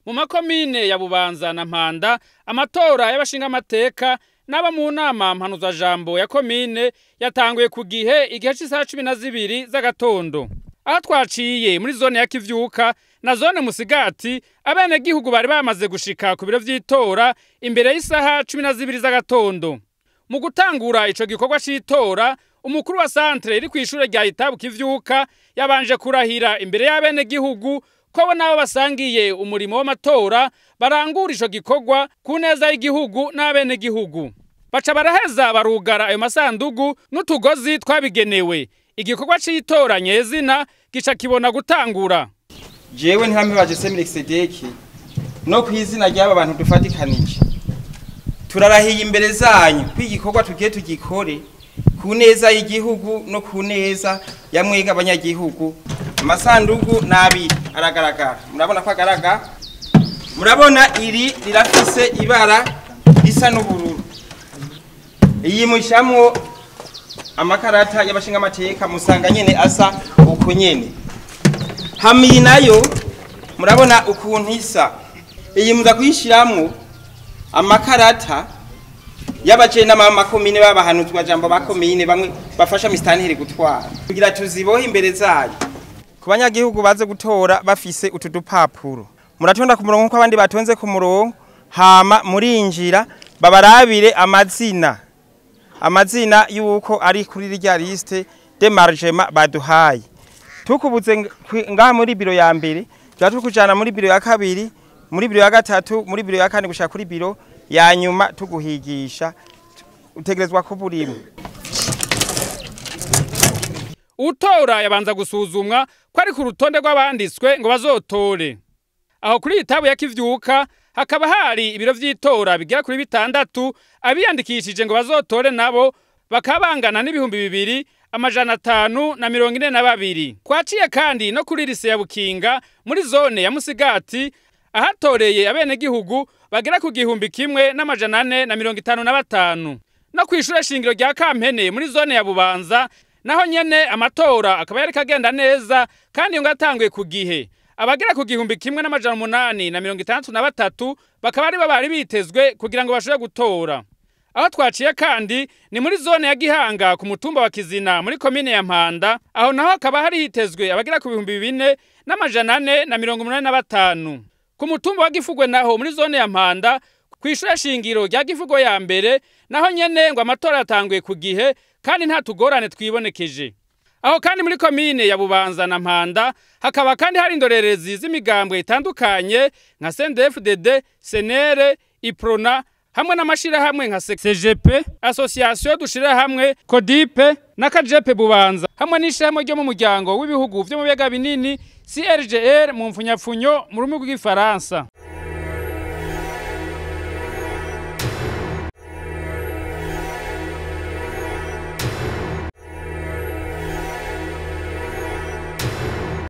Mu makomine ya Bubanza na Mpanda amatora y'abashinga amateka n'aba mu nama mpanuza jambo ya komine yatanguye ku gihe c'isaha 12 z'agatondo. Aho twaciye muri zone ya Kivyuka na zone Musigati abene gihugu bari bamaze gushika ku biro vy'itora imbere y'isaha 12 z'agatondo. Mu gutangura ico gikorwa c'itora umukuru wa centre iri kwishure rya Itabu Kivyuka yabanje kurahira imbere y'abene gihugu ko bo nabo basangiye umurimo w'amatora barangura ico gikorwa ku neza y'igihugu n'abene gihugu. Baca baraheza barugara ayo masandugu n'utugozi twabigenewe. Igikorwa c'itora nyezina gica kibona gutangura. Jewe ntihambibaje Semilexedeki no kwizina ry'aba bantu dufatikanije. Turarahiye imbere zanyu kwigikorwa tugiye tugikore ku neza y'igihugu no ku neza ya mwega abanyagihugu. Amasandugu nabi aragaragara. Murabona ko agaragara? Murabona iri rirafise ibara risa n'ubururu. Iyi mushamwo amakarata y'abashinga amateka musanga nyene asa uko nyene. Hamiyi nayo murabona ukuntu isa. Iyi muza kuyishiramwo amakarata y'abaje n'amakomine babahanuzwa jambo bakomine bamwe bafasha mistanteri gutwara kugira tuzibohe imbere zayo. Ku banyagihugu baze gutora bafise utudupapuro. Muratonda ku murongo ko abandi batonze ku murongo hama murinjira babarabire amazina yuko ari kuri rya liste de margement baduhaye. Tukubuze ngaha muri biro ya mbere tukujana muri biro ya kabiri muri biro ya gatatu muri biro ya kane gushaka kuri biro ya nyuma tuguhigisha utegerezwa kuburimo. Utora yabanza gusuzumwa ko ari ku rutonde rw'abanditswe ngo bazotore. Aho kuri Itabu ya Kivyuka hakaba hari ibiro vy'itora bigera kuri 6 abiyandikishije ngo bazotore nabo bakabangana n'ibihumbi 2,542. Kwaciye kandi no kuri lise ya Bukinga muri zone ya Musigati ahatoreye abene gihugu bagera ku 1,455. No kwishure shingiro rya Kampene muri zone ya Bubanza naho nyene amatora akaba yari kagenda neza kandi ngo atanguye ku gihe. Abagera ku 1,863 bakaba ari bari bitezwe kugira ngo bashobore gutora. Aho twaciye kandi ni muri zone ya Gihanga ku mutumba wa Kizina muri komine ya Mpanda, aho naho akaba hari hitezwe abagera ku 4,485. Ku mutumba wa Gifugwe naho muri zone ya Mpanda kwishure shingiro rya Gifugo ya mbere naho nyene ngo amatora yatanguye ku gihe kandi nta tugorane twibonekeje. Aho kandi muri komine ya Bubanza na Mpanda hakaba kandi hari indorerezi z'imigambwe itandukanye nka CNDD-FDD, Senere, Iprona hamwe n'amashira hamwe nka CGP, Association dushira hamwe Codipe na Kajepe Bubanza hamwe n'ishirahamwe ryo mu muryango w'ibihugu vyo mu biyaga binini CRGR mu mfunyapfunyo mu rurimi rw'igifaransa.